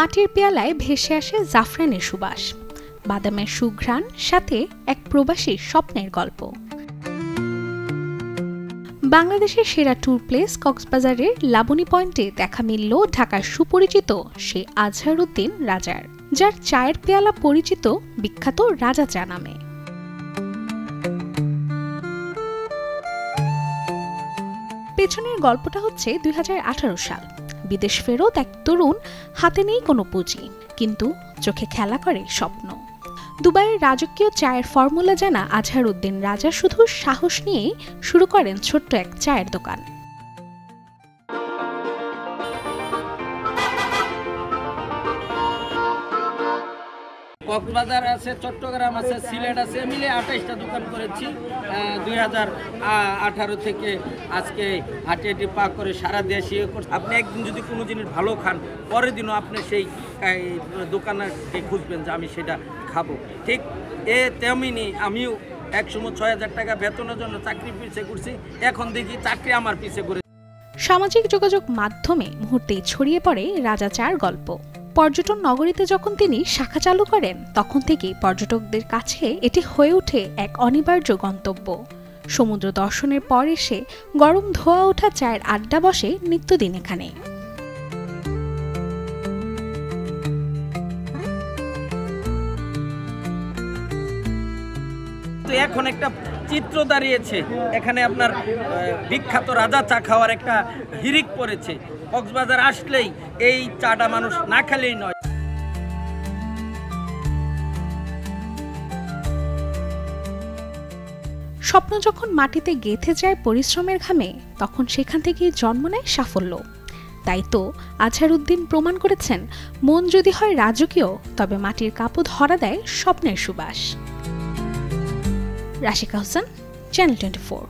মাটির পেয়ালায় ভেসে আসে জাফরানের সুবাস, বাদামের সুঘ্রাণ, সাথে এক প্রবাসীর স্বপ্নের গল্প। বাংলাদেশের সেরা ট্যুর প্লেস কক্সবাজারের লাবণী পয়েন্টে দেখা মিলল ঢাকার সুপরিচিত সেই আজহারউদ্দিন রাজার, যার চায়ের পেয়ালা পরিচিত বিখ্যাত রাজা চা নামে। পেছনের গল্পটা হচ্ছে 2018 সাল। বিদেশ ফেরত এক তরুণ, হাতে নেই কোনো পুঁজি, কিন্তু চোখে খেলা করে স্বপ্ন। দুবাইয়ের রাজকীয় চায়ের ফর্মুলা জানা আজহারউদ্দিন রাজা শুধু সাহস নিয়েই শুরু করেন ছোট্ট এক চায়ের দোকান। কক্সবাজার আছে, চট্টগ্রাম আছে, সিলেট আছে, মিলে 28টা দোকান করেছি 2018 থেকে আজকে হাঁটি পা করে সারা দেশে। আপনি একদিন যদি কোনো জিনিস ভালো খান, পরের দিনও আপনি সেই দোকানে খুঁজবেন যে আমি সেটা খাবো। ঠিক তেমনি আমিও একসময় 6000 টাকা বেতনের জন্য চাকরি পিছিয়ে করছি, এখন দেখি চাকরি আমার পিছিয়ে করে। সামাজিক যোগাযোগ মাধ্যমে মুহূর্তেই ছড়িয়ে পড়ে রাজা চার গল্প। পর্যটন নগরীতে যখন তিনি শাখা চালু করেন, তখন থেকেই পর্যটকদের কাছে এটি হয়ে ওঠে এক অনিবার্য গন্তব্য। সমুদ্র দর্শনের পর এসে গরম ধোয়া ওঠা চায়ের আড্ডা বসে নিত্যদিন এখানে। এখন একটা চিত্র দাঁড়িয়েছে এখানে, আপনার বিখ্যাত রাজা চা খাওয়ার একটা হিড়িক পড়েছে। কক্সবাজার আসলেই এই চাটা মানুষ না খেলেই নয়। স্বপ্ন যখন মাটিতে গেঁথে যায় পরিশ্রমের ঘামে, তখন সেখান থেকেই জন্ম নেয় সাফল্য। তাই তো আজহারউদ্দিন প্রমাণ করেছেন, মন যদি হয় রাজকীয়, তবে মাটির কাপড় ধরা দেয় স্বপ্নের সুবাস। রাশিকা হোসেন, চ্যানেল 24।